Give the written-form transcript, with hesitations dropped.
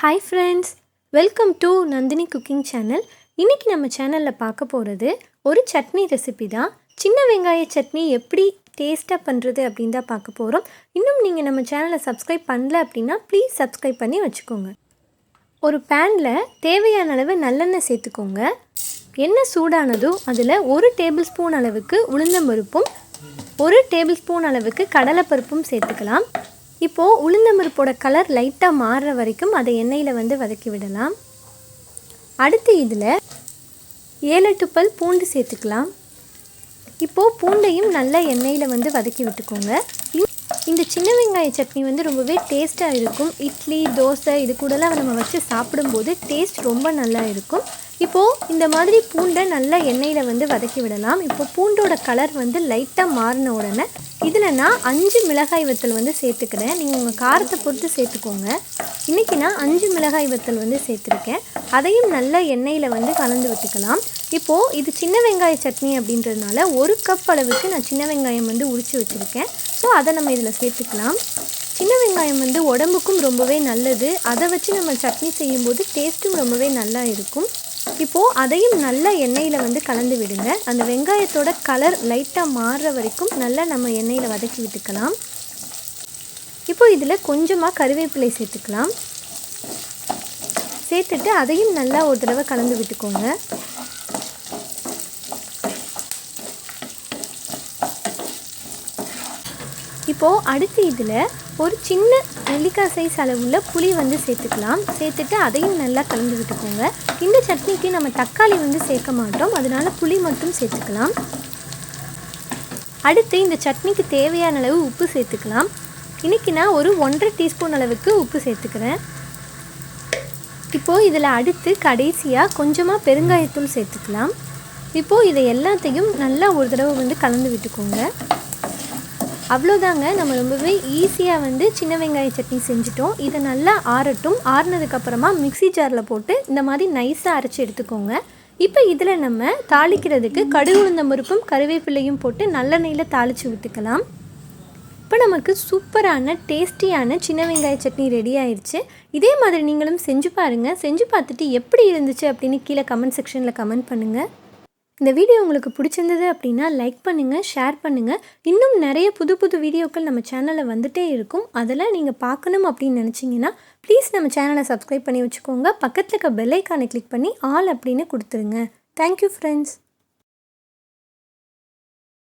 Hi friends, welcome to Nandini Cooking Channel. இன்னைக்கு நம்ம சேனலில் பார்க்க போகிறது ஒரு சட்னி ரெசிபி தான். சின்ன வெங்காய சட்னி எப்படி டேஸ்ட்டாக பண்ணுறது அப்படின்னு தான் பார்க்க போகிறோம். இன்னும் நீங்கள் நம்ம சேனலை சப்ஸ்கிரைப் பண்ணல அப்படின்னா ப்ளீஸ் சப்ஸ்கிரைப் பண்ணி வச்சுக்கோங்க. ஒரு பேனில் தேவையான அளவு நல்லெண்ணெய் சேர்த்துக்கோங்க. எண்ணெய் சூடானதும் அதில் 1 டேபிள் ஸ்பூன் அளவுக்கு உளுந்தம்பருப்பும் 1 டேபிள் ஸ்பூன் அளவுக்கு கடலைப்பருப்பும் சேர்த்துக்கலாம். இப்போது உளுந்தம்பருப்போட கலர் லைட்டாக மாறுற வரைக்கும் அதை எண்ணெயில் வதக்கி விடலாம். அடுத்து இதில் 7-8 பல் பூண்டு சேர்த்துக்கலாம். இப்போது பூண்டையும் நல்லா எண்ணெயில் வதக்கி விட்டுக்கோங்க. இந்த சின்ன வெங்காய சட்னி ரொம்பவே டேஸ்ட்டாக இருக்கும். இட்லி, தோசை இது கூடலாம் நம்ம வச்சு சாப்பிடும்போது டேஸ்ட் ரொம்ப நல்லா இருக்கும். இப்போது இந்த மாதிரி பூண்டை நல்லா எண்ணெயில் வதக்கி விடலாம். இப்போது பூண்டோட கலர் லைட்டாக மாறின உடனே இதில் நான் 5 மிளகாய் வத்தல் சேர்த்துக்கிறேன். நீங்கள் உங்கள் காரத்தை பொறுத்து சேர்த்துக்கோங்க. இன்றைக்கி நான் 5 மிளகாய் வத்தல் சேர்த்துருக்கேன். அதையும் நல்லா எண்ணெயில் கலந்து விட்டுக்கலாம். இப்போது இது சின்ன வெங்காய சட்னி அப்படின்றதுனால 1 கப் அளவுக்கு நான் சின்ன வெங்காயம் உரித்து வச்சுருக்கேன். ஸோ அதை நம்ம இதில் சேர்த்துக்கலாம். சின்ன வெங்காயம் உடம்புக்கும் ரொம்பவே நல்லது. அதை வச்சு நம்ம சட்னி செய்யும்போது டேஸ்ட்டும் ரொம்பவே நல்லா இருக்கும். இப்போது அதையும் நல்லா எண்ணெயில் கலந்து விடுங்க. அந்த வெங்காயத்தோட கலர் லைட்டாக மாறுற வரைக்கும் நல்லா நம்ம எண்ணெயில் வதக்கி விட்டுக்கலாம். இப்போது இதில் கொஞ்சமாக கருவேப்பிலை சேர்த்துக்கலாம். சேர்த்துட்டு அதையும் நல்லா ஒரு தடவை கலந்து விட்டுக்கோங்க. இப்போது அடுத்து இதில் ஒரு சின்ன நெல்லிக்காய் சைஸ் அளவுள்ள புளி சேர்த்துக்கலாம். சேர்த்துட்டு அதையும் நல்லா கலந்து விட்டுக்கோங்க. இந்த சட்னிக்கு நம்ம தக்காளி சேர்க்க மாட்டோம், அதனால் புளி மட்டும் சேர்த்துக்கலாம். அடுத்து இந்த சட்னிக்கு தேவையான அளவு உப்பு சேர்த்துக்கலாம். இன்றைக்கி நான் ஒரு 1.5 டீஸ்பூன் அளவுக்கு உப்பு சேர்த்துக்கிறேன். இப்போது இதில் அடுத்து கடைசியாக கொஞ்சமாக பெருங்காயத்தூள் சேர்த்துக்கலாம். இப்போது இதை எல்லாத்தையும் நல்லா ஒரு தடவை கலந்து விட்டுக்கோங்க. அவ்வளோதாங்க, நம்ம ரொம்பவே ஈஸியாக சின்ன வெங்காய சட்னி செஞ்சுட்டோம். இதை நல்லா ஆறட்டும். ஆறுனதுக்கப்புறமா மிக்ஸி ஜாரில் போட்டு இந்த மாதிரி நைஸாக அரைச்சி எடுத்துக்கோங்க. இப்போ இதில் நம்ம தாளிக்கிறதுக்கு கடுகு, உளுந்தம்பருப்பும் கருவேப்பிலையும் போட்டு நல்லெண்ணெயில் தாளித்து விட்டுக்கலாம். இப்போ நமக்கு சூப்பரான டேஸ்டியான சின்ன வெங்காய சட்னி ரெடி ஆயிடுச்சு. இதே மாதிரி நீங்களும் செஞ்சு பாருங்கள். செஞ்சு பார்த்துட்டு எப்படி இருந்துச்சு அப்படின்னு கீழே கமெண்ட் செக்ஷனில் கமெண்ட் பண்ணுங்கள். இந்த வீடியோ உங்களுக்கு பிடிச்சிருந்தது அப்படின்னா லைக் பண்ணுங்கள், ஷேர் பண்ணுங்கள். இன்னும் நிறைய புது புது வீடியோக்கள் நம்ம சேனலில் வந்துகிட்டே இருக்கும். அதெல்லாம் நீங்கள் பார்க்கணும் அப்படின்னு நினச்சிங்கன்னா ப்ளீஸ் நம்ம சேனலை சப்ஸ்கிரைப் பண்ணி வச்சுக்கோங்க. பக்கத்தில் இருக்க பெல் ஐக்கானை கிளிக் பண்ணி ஆல் அப்படின்னு கொடுத்துருங்க. Thank you friends.